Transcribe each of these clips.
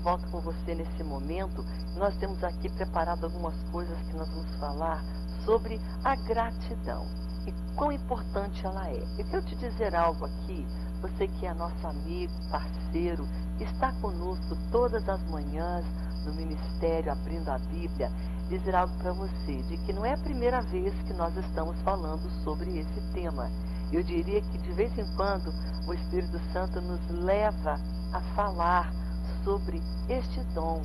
volta com você nesse momento. Nós temos aqui preparado algumas coisas que nós vamos falar sobre a gratidão e quão importante ela é. Eu quero te dizer algo aqui, você que é nosso amigo, parceiro, está conosco todas as manhãs no ministério Abrindo a Bíblia, dizer algo para você, de que não é a primeira vez que nós estamos falando sobre esse tema. Eu diria que de vez em quando o Espírito Santo nos leva a falar sobre este dom,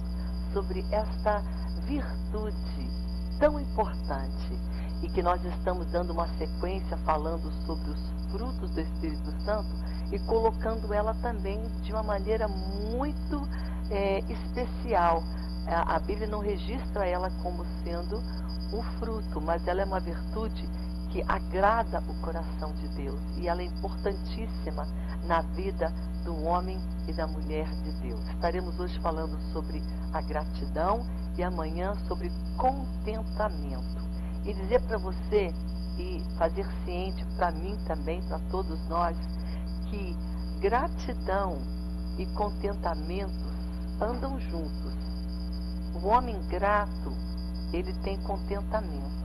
sobre esta virtude tão importante, e que nós estamos dando uma sequência falando sobre os frutos do Espírito Santo e colocando ela também de uma maneira muito especial. A Bíblia não registra ela como sendo um fruto, mas ela é uma virtude que agrada o coração de Deus, e ela é importantíssima na vida do homem e da mulher de Deus. Estaremos hoje falando sobre a gratidão e amanhã sobre contentamento. E dizer para você e fazer ciente para mim também, para todos nós, que gratidão e contentamento andam juntos. O homem grato, ele tem contentamento.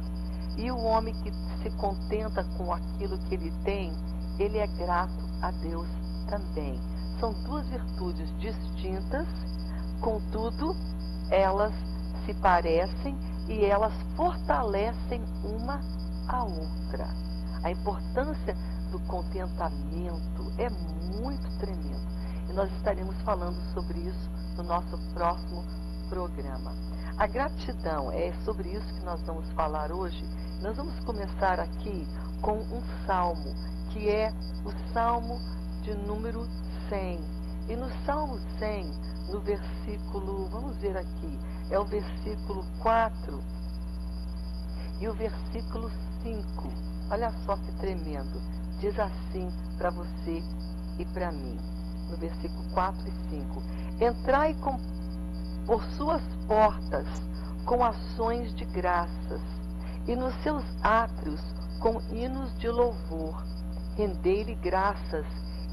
E o homem que se contenta com aquilo que ele tem, ele é grato a Deus também. São duas virtudes distintas, contudo, elas se parecem e elas fortalecem uma a outra. A importância do contentamento é muito tremendo. E nós estaremos falando sobre isso no nosso próximo programa. A gratidão, é sobre isso que nós vamos falar hoje. Nós vamos começar aqui com um salmo, que é o salmo de número 100. E no salmo 100, no versículo, vamos ver aqui, é o versículo 4 e o versículo 5. Olha só que tremendo. Diz assim para você e para mim, no versículo 4 e 5. Entrai por suas portas com ações de graças, e nos seus átrios com hinos de louvor. Rendei-lhe graças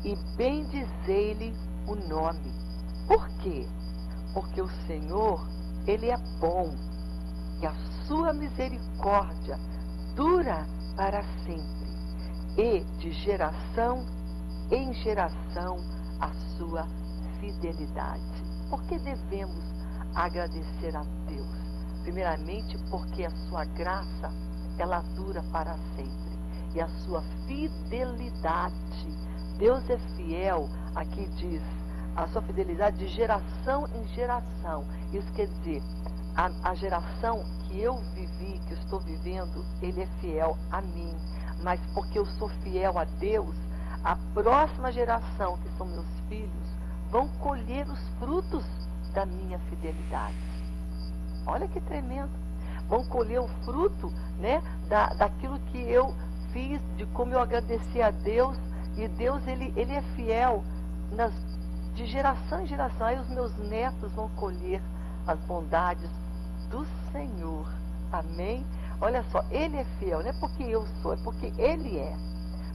e bendizei-lhe o nome. Por quê? Porque o Senhor, Ele é bom, e a sua misericórdia dura para sempre, e de geração em geração a sua fidelidade. Por que devemos agradecer a Deus? Primeiramente, porque a sua graça, ela dura para sempre, e a sua fidelidade, Deus é fiel, aqui diz, a sua fidelidade de geração em geração. Isso quer dizer, a geração que eu vivi, que eu estou vivendo, Ele é fiel a mim, mas porque eu sou fiel a Deus, a próxima geração, que são meus filhos, vão colher os frutos da minha fidelidade. Olha que tremendo. Vão colher o fruto, né, daquilo que eu fiz, de como eu agradeci a Deus. E Deus, ele é fiel de geração em geração. Aí os meus netos vão colher as bondades do Senhor. Amém? Olha só, Ele é fiel. Não é porque eu sou, é porque Ele é.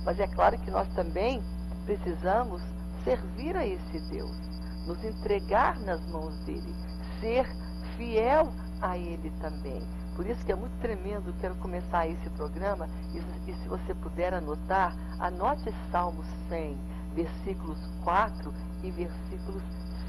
Mas é claro que nós também precisamos servir a esse Deus, nos entregar nas mãos dele, ser fiel a ele também. Por isso que é muito tremendo. Quero começar esse programa, e se você puder anotar, anote Salmo 100, versículos 4 e versículos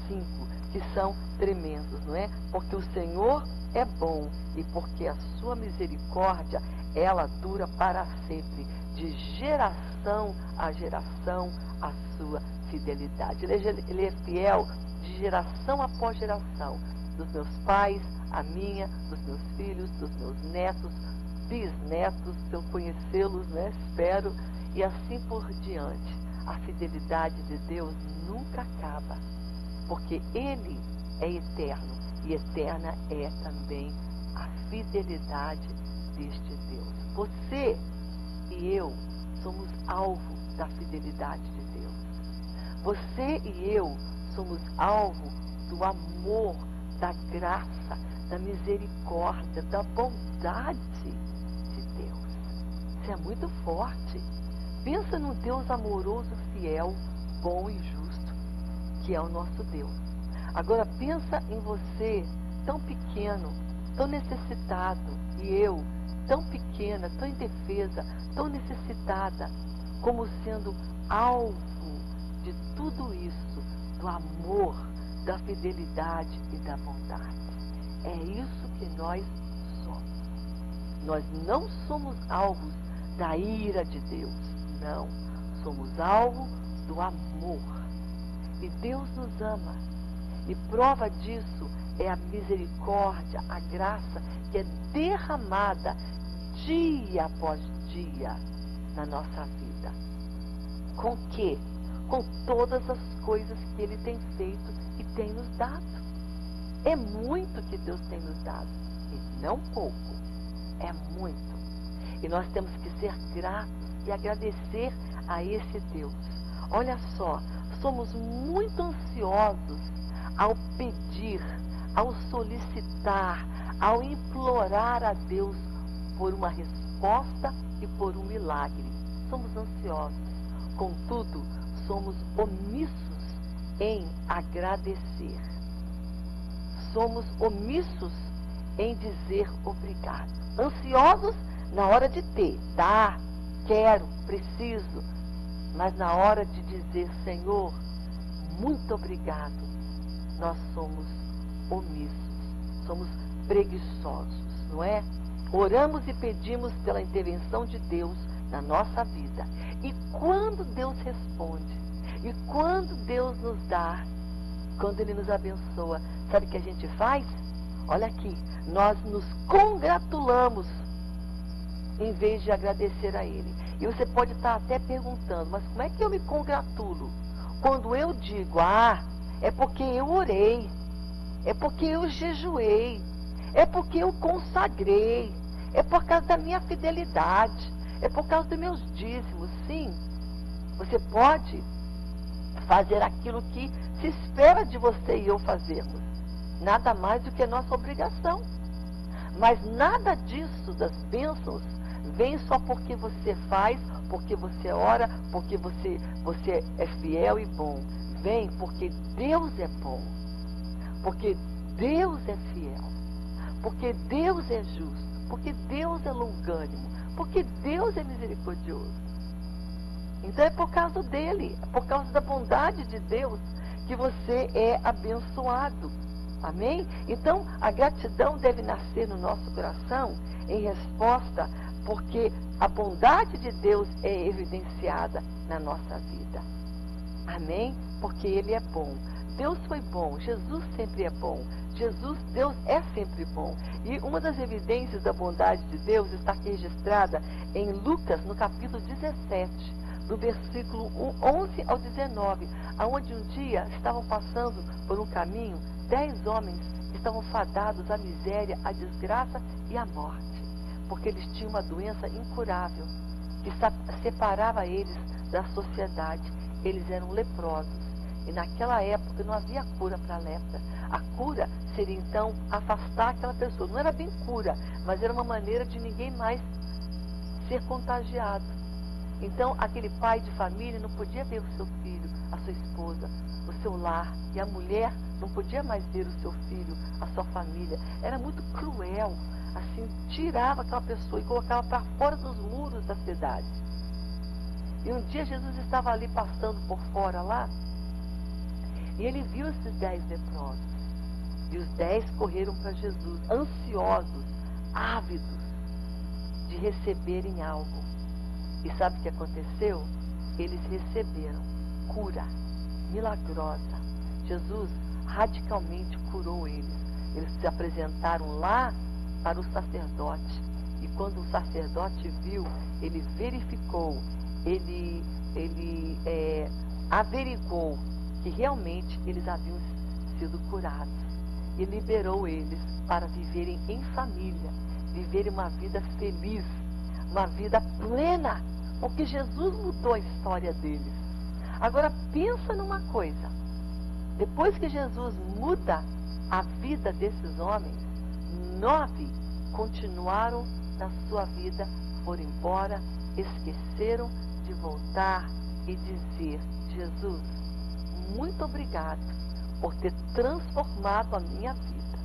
5, que são tremendos, não é? Porque o Senhor é bom, e porque a sua misericórdia, ela dura para sempre, de geração a geração, a sua fidelidade. Ele é fiel de geração após geração, dos meus pais, a minha, dos meus filhos, dos meus netos, bisnetos, se eu conhecê-los, né, espero, e assim por diante. A fidelidade de Deus nunca acaba, porque Ele é eterno, e eterna é também a fidelidade deste Deus. Você e eu somos alvo da fidelidade de Deus. Você e eu somos alvo do amor, da graça, da misericórdia, da bondade de Deus. Isso é muito forte. Pensa num Deus amoroso, fiel, bom e justo, que é o nosso Deus. Agora pensa em você, tão pequeno, tão necessitado, e eu, tão pequena, tão indefesa, tão necessitada, como sendo alvo de tudo isso, do amor, da fidelidade e da bondade. É isso que nós somos. Nós não somos alvos da ira de Deus, não. Somos alvo do amor. E Deus nos ama. E prova disso é a misericórdia, a graça que é derramada dia após dia na nossa vida. Com quê? Com todas as coisas que Ele tem feito e tem nos dado. É muito que Deus tem nos dado, e não pouco, é muito. E nós temos que ser gratos e agradecer a esse Deus. Olha só, somos muito ansiosos ao pedir, ao solicitar, ao implorar a Deus por uma resposta e por um milagre. Somos ansiosos. Contudo, somos omissos em agradecer. Somos omissos em dizer obrigado. Ansiosos na hora de ter, dar, quero, preciso. Mas na hora de dizer, Senhor, muito obrigado, nós somos omissos, somos preguiçosos, não é? Oramos e pedimos pela intervenção de Deus na nossa vida. E quando Deus responde, e quando Deus nos dá, quando Ele nos abençoa, sabe o que a gente faz? Olha aqui, nós nos congratulamos em vez de agradecer a Ele. E você pode estar até perguntando, mas como é que eu me congratulo? Quando eu digo, é porque eu orei, é porque eu jejuei, é porque eu consagrei, é por causa da minha fidelidade, é por causa dos meus dízimos. Sim, você pode fazer aquilo que se espera de você e eu fazermos. Nada mais do que a nossa obrigação. Mas nada disso, das bênçãos, vem só porque você faz, porque você ora, porque você é fiel e bom. Vem porque Deus é bom. Porque Deus é fiel. Porque Deus é justo. Porque Deus é longânimo. Porque Deus é misericordioso. Então é por causa dele, é por causa da bondade de Deus que você é abençoado. Amém? Então a gratidão deve nascer no nosso coração em resposta, porque a bondade de Deus é evidenciada na nossa vida. Amém? Porque Ele é bom. Deus foi bom, Jesus sempre é bom. Deus é sempre bom. E uma das evidências da bondade de Deus está aqui registrada em Lucas, no capítulo 17, do versículo 11 ao 19, onde um dia estavam passando por um caminho 10 homens que estavam fadados à miséria, à desgraça e à morte, porque eles tinham uma doença incurável que separava eles da sociedade. Eles eram leprosos. E naquela época não havia cura para a lepra. A cura seria então afastar aquela pessoa. Não era bem cura, mas era uma maneira de ninguém mais ser contagiado. Então aquele pai de família não podia ver o seu filho, a sua esposa, o seu lar. E a mulher não podia mais ver o seu filho, a sua família. Era muito cruel. Assim, tirava aquela pessoa e colocava para fora dos muros da cidade. E um dia Jesus estava ali passando por fora lá, e ele viu esses 10 leprosos. E os 10 correram para Jesus, ansiosos, ávidos de receberem algo. E sabe o que aconteceu? Eles receberam cura milagrosa. Jesus radicalmente curou eles. Eles se apresentaram lá para o sacerdote. E quando o sacerdote viu, ele verificou, ele averigou que realmente eles haviam sido curados. E liberou eles para viverem em família, viverem uma vida feliz, uma vida plena, porque Jesus mudou a história deles. Agora pensa numa coisa, depois que Jesus muda a vida desses homens, 9 continuaram na sua vida, foram embora, esqueceram de voltar e dizer, Jesus, muito obrigado, por ter transformado a minha vida.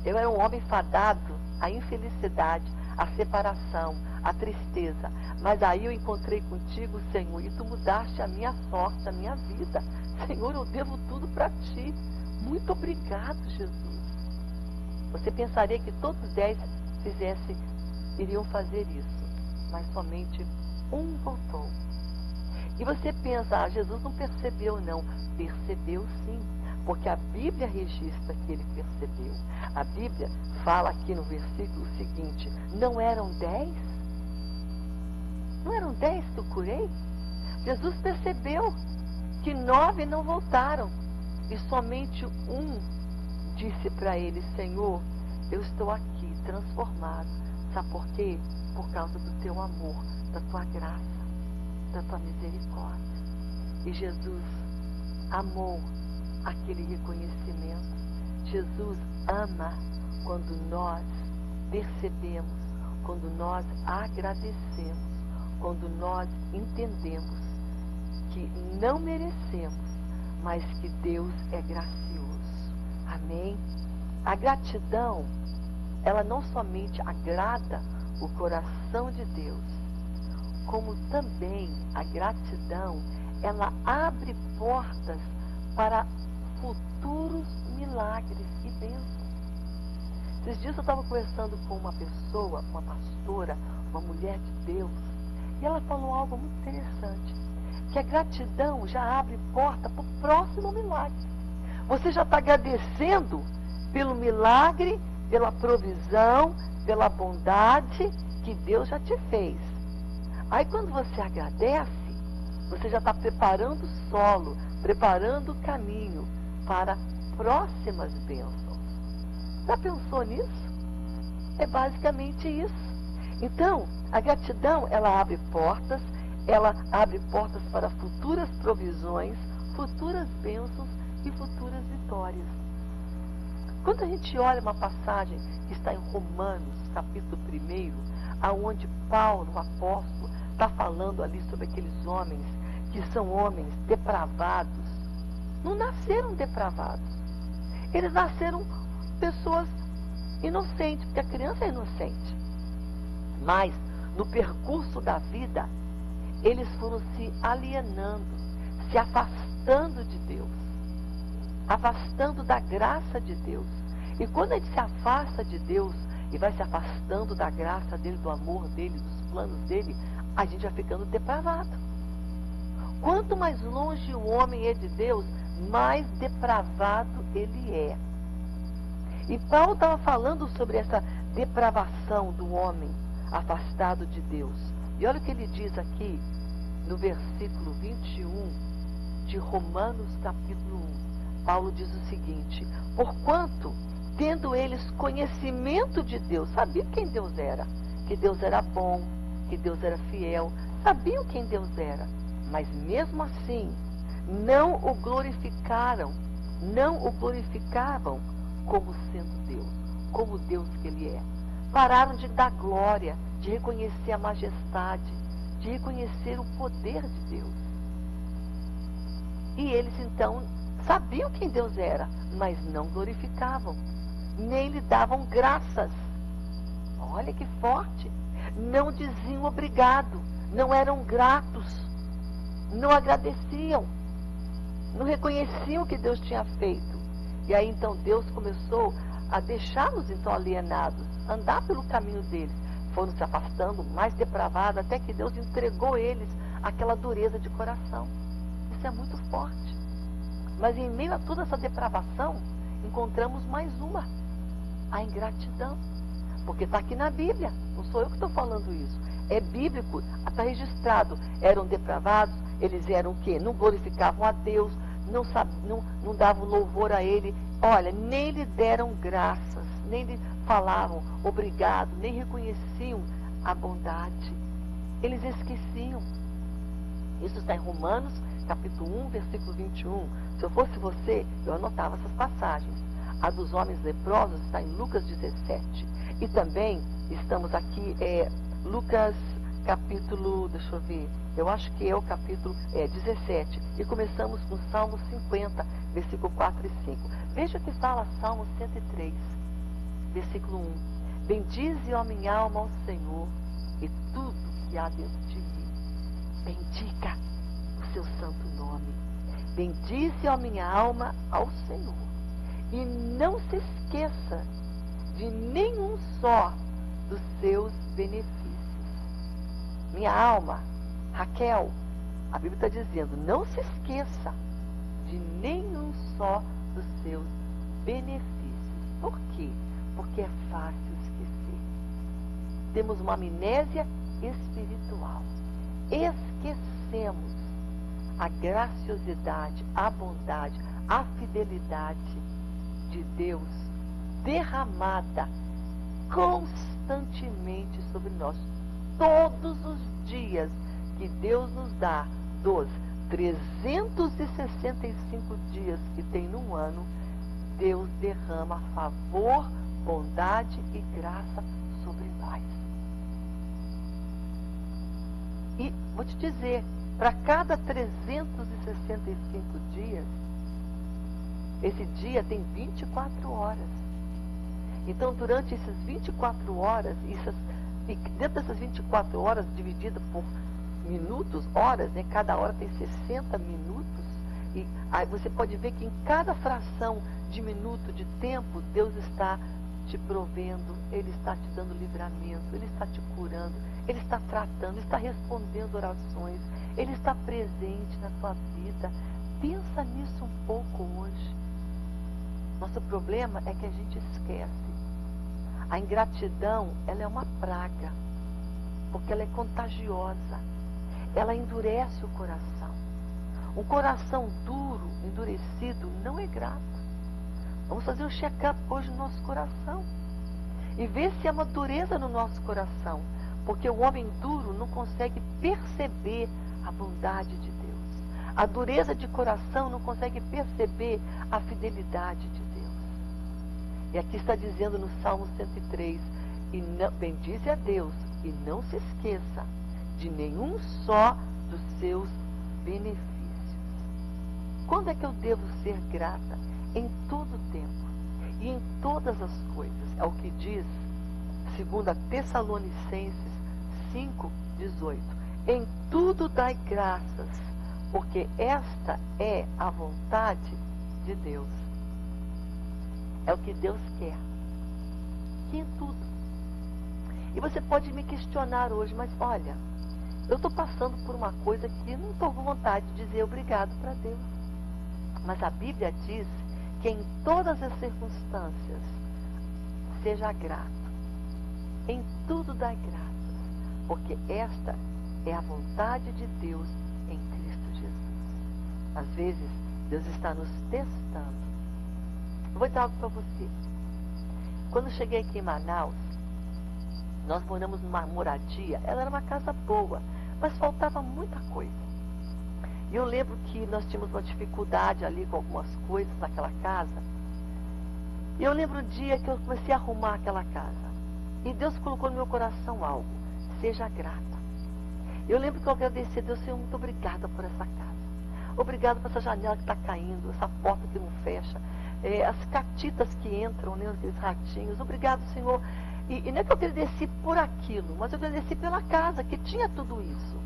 Eu era um homem fadado à infelicidade, à separação, à tristeza. Mas aí eu encontrei contigo, Senhor, e tu mudaste a minha sorte, a minha vida. Senhor, eu devo tudo para ti. Muito obrigado, Jesus. Você pensaria que todos os 10 iriam fazer isso, mas somente um voltou. E você pensa, Jesus não percebeu, não. Percebeu sim, porque a Bíblia registra que ele percebeu. A Bíblia fala aqui no versículo o seguinte: não eram 10? Não eram 10 que eu curei? Jesus percebeu que 9 não voltaram. E somente um disse para ele: Senhor, eu estou aqui transformado. Sabe por quê? Por causa do teu amor, da tua graça, da tua misericórdia. E Jesus amou aquele reconhecimento. Jesus ama quando nós percebemos, quando nós agradecemos, quando nós entendemos que não merecemos, mas que Deus é gracioso. Amém? A gratidão, ela não somente agrada o coração de Deus, como também a gratidão, ela abre portas para futuros milagres e bênçãos. Esses dias eu estava conversando com uma pessoa, uma pastora, uma mulher de Deus, e ela falou algo muito interessante, que a gratidão já abre porta para o próximo milagre. Você já está agradecendo pelo milagre, pela provisão, pela bondade que Deus já te fez. Aí quando você agradece, você já está preparando o solo, preparando o caminho para próximas bênçãos. Já pensou nisso? É basicamente isso. Então, a gratidão, ela abre portas para futuras provisões, futuras bênçãos e futuras vitórias. Quando a gente olha uma passagem que está em Romanos, capítulo 1, aonde Paulo, o apóstolo, está falando ali sobre aqueles homens que são homens depravados. Não nasceram depravados. Eles nasceram pessoas inocentes, porque a criança é inocente. Mas, no percurso da vida, eles foram se alienando, se afastando de Deus, afastando da graça de Deus. E quando a gente se afasta de Deus e vai se afastando da graça dele, do amor dele, dos planos dele, a gente vai ficando depravado. Quanto mais longe o homem é de Deus, mais depravado ele é. E Paulo estava falando sobre essa depravação do homem afastado de Deus. E olha o que ele diz aqui no versículo 21 de Romanos capítulo 1. Paulo diz o seguinte: porquanto, tendo eles conhecimento de Deus, sabiam quem Deus era, que Deus era bom, que Deus era fiel, sabiam quem Deus era, mas mesmo assim não o glorificavam como sendo Deus, como Deus que ele é. Pararam de dar glória, de reconhecer a majestade, de reconhecer o poder de Deus. E eles então sabiam quem Deus era, mas não glorificavam, nem lhe davam graças. Olha que forte! Não diziam obrigado, não eram gratos, não agradeciam, não reconheciam o que Deus tinha feito. E aí então Deus começou a deixá-los então alienados, andar pelo caminho deles. Foram se afastando, mais depravados, até que Deus entregou eles àquela dureza de coração. Isso é muito forte. Mas em meio a toda essa depravação, encontramos mais uma, a ingratidão. Porque está aqui na Bíblia, não sou eu que estou falando isso. É bíblico, está registrado. Eram depravados, eles eram o quê? Não glorificavam a Deus, não davam louvor a Ele. Olha, nem lhe deram graças, nem lhe falavam obrigado, nem reconheciam a bondade. Eles esqueciam. Isso está em Romanos, capítulo 1, versículo 21. Se eu fosse você, eu anotava essas passagens. A dos homens leprosos está em Lucas 17. E também estamos aqui, Lucas capítulo, deixa eu ver, Eu acho que é o capítulo 17. E começamos no Salmo 50, versículo 4 e 5. Veja o que fala Salmo 103, versículo 1. Bendize, ó minha alma, ao Senhor, e tudo que há dentro de mim. Bendiga o seu santo nome. Bendize, ó minha alma, ao Senhor. E não se esqueça de nenhum só dos seus benefícios. Minha alma, Raquel, a Bíblia está dizendo, não se esqueça de nenhum só dos seus benefícios. Por quê? Porque é fácil esquecer. Temos uma amnésia espiritual. Esquecemos a graciosidade, a bondade, a fidelidade de Deus derramada constantemente sobre nós. Todos os dias que Deus nos dá, dos 365 dias que tem num ano, Deus derrama favor, bondade e graça sobre nós. E vou te dizer, para cada 365 dias, esse dia tem 24 horas. Então, durante essas 24 horas, e dentro dessas 24 horas, dividida por minutos, horas, né? Cada hora tem 60 minutos. E aí você pode ver que em cada fração de minuto de tempo, Deus está te provendo, Ele está te dando livramento, Ele está te curando, Ele está tratando, está respondendo orações, Ele está presente na tua vida. Pensa nisso um pouco hoje. Nosso problema é que a gente esquece. A ingratidão, ela é uma praga, porque ela é contagiosa. Ela endurece o coração. Um coração duro, endurecido, não é grato. Vamos fazer um check-up hoje no nosso coração e ver se há uma dureza no nosso coração, porque o homem duro não consegue perceber a bondade de Deus. A dureza de coração não consegue perceber a fidelidade de Deus. E aqui está dizendo no Salmo 103, bendize a Deus e não se esqueça de nenhum só dos seus benefícios. Quando é que eu devo ser grata? Em todo tempo e em todas as coisas. É o que diz 2 Tessalonicenses 5:18. Em tudo dai graças, porque esta é a vontade de Deus. É o que Deus quer. Que em tudo. E você pode me questionar hoje, mas olha, eu estou passando por uma coisa que não estou com vontade de dizer obrigado para Deus. Mas a Bíblia diz que em todas as circunstâncias seja grato. Em tudo dai graças, porque esta é a vontade de Deus em Cristo Jesus. Às vezes, Deus está nos testando. Eu vou dizer algo para você. Quando eu cheguei aqui em Manaus, nós moramos numa moradia, ela era uma casa boa, mas faltava muita coisa. E eu lembro que nós tínhamos uma dificuldade ali com algumas coisas naquela casa. E eu lembro o dia que eu comecei a arrumar aquela casa. E Deus colocou no meu coração algo. Seja grata. Eu lembro que eu agradeci a Deus, Senhor, muito obrigada por essa casa. Obrigada por essa janela que está caindo, essa porta que não fecha, as catitas que entram, né, aqueles ratinhos. Obrigado, Senhor. E não é que eu agradeci por aquilo, mas eu agradeci pela casa que tinha tudo isso.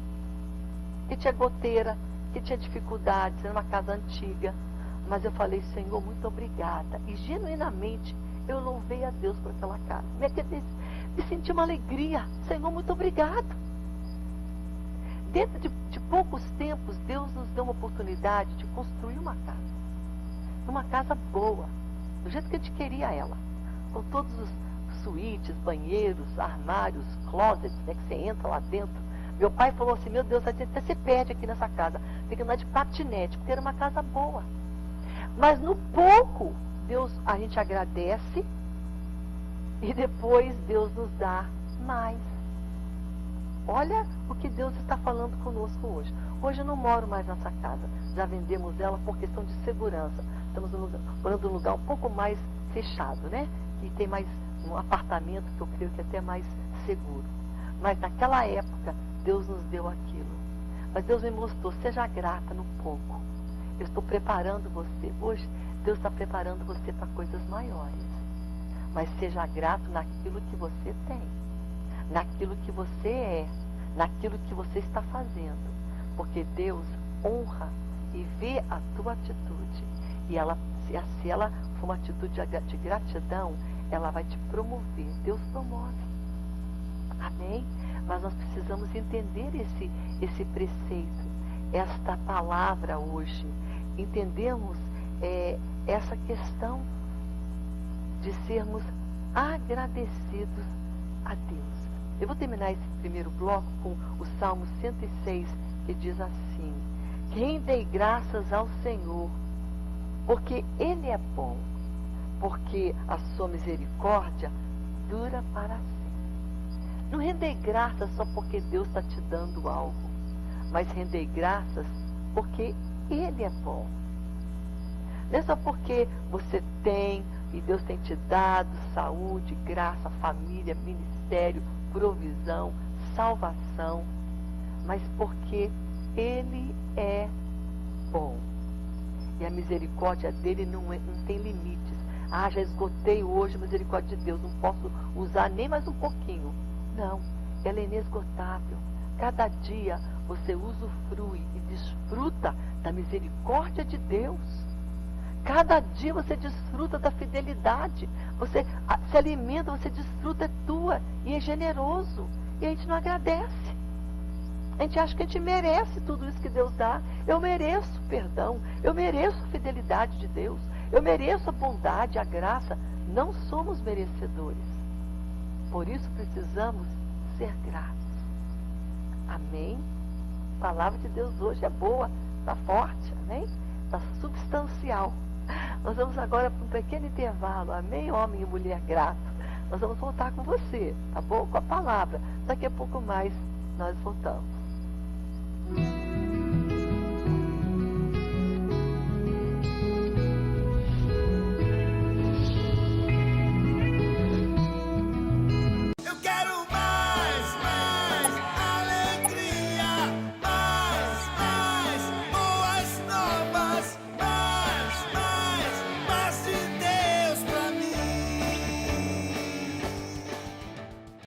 Que tinha goteira, que tinha dificuldades, era uma casa antiga. Mas eu falei, Senhor, muito obrigada. E genuinamente eu louvei a Deus por aquela casa. Me senti uma alegria. Senhor, muito obrigado. Dentro de poucos tempos, Deus nos deu uma oportunidade de construir uma casa. Uma casa boa, do jeito que a gente queria ela. Com todos os suítes, banheiros, armários, closets, né, que você entra lá dentro. Meu pai falou assim, meu Deus, até se perde aqui nessa casa. Tem que andar de patinete, porque era uma casa boa. Mas no pouco, a gente agradece e depois Deus nos dá mais. Olha o que Deus está falando conosco hoje. Hoje eu não moro mais nessa casa. Já vendemos ela por questão de segurança. Estamos morando num lugar um pouco mais fechado, né? E tem mais um apartamento que eu creio que é até mais seguro. Mas naquela época, Deus nos deu aquilo. Mas Deus me mostrou, seja grata no pouco. Eu estou preparando você. Hoje, Deus está preparando você para coisas maiores. Mas seja grato naquilo que você tem, naquilo que você é, naquilo que você está fazendo. Porque Deus honra e vê a tua atitude. E se ela for uma atitude de gratidão, ela vai te promover. Deus promove. Amém? Mas nós precisamos entender esse preceito, esta palavra hoje. Entendemos essa questão de sermos agradecidos a Deus. Eu vou terminar esse primeiro bloco com o Salmo 106, que diz assim: rendei graças ao Senhor, porque Ele é bom, porque a sua misericórdia dura para sempre. Não rendei graças só porque Deus está te dando algo, mas rendei graças porque Ele é bom. Não é só porque você tem, e Deus tem te dado saúde, graça, família, ministério, provisão, salvação, mas porque Ele é bom. E a misericórdia dele não tem limites. Ah, já esgotei hoje a misericórdia de Deus, não posso usar nem mais um pouquinho. Não, ela é inesgotável. Cada dia você usufrui e desfruta da misericórdia de Deus. Cada dia você desfruta da fidelidade. Você se alimenta, você desfruta, é tua e é generoso. E a gente não agradece. A gente acha que a gente merece tudo isso que Deus dá. Eu mereço perdão, eu mereço a fidelidade de Deus, eu mereço a bondade, a graça. Não somos merecedores. Por isso precisamos ser gratos. Amém? A palavra de Deus hoje é boa, está forte, amém? Está substancial. Nós vamos agora para um pequeno intervalo, amém, homem e mulher grato. Nós vamos voltar com você, tá bom? Com a palavra. Daqui a pouco mais nós voltamos.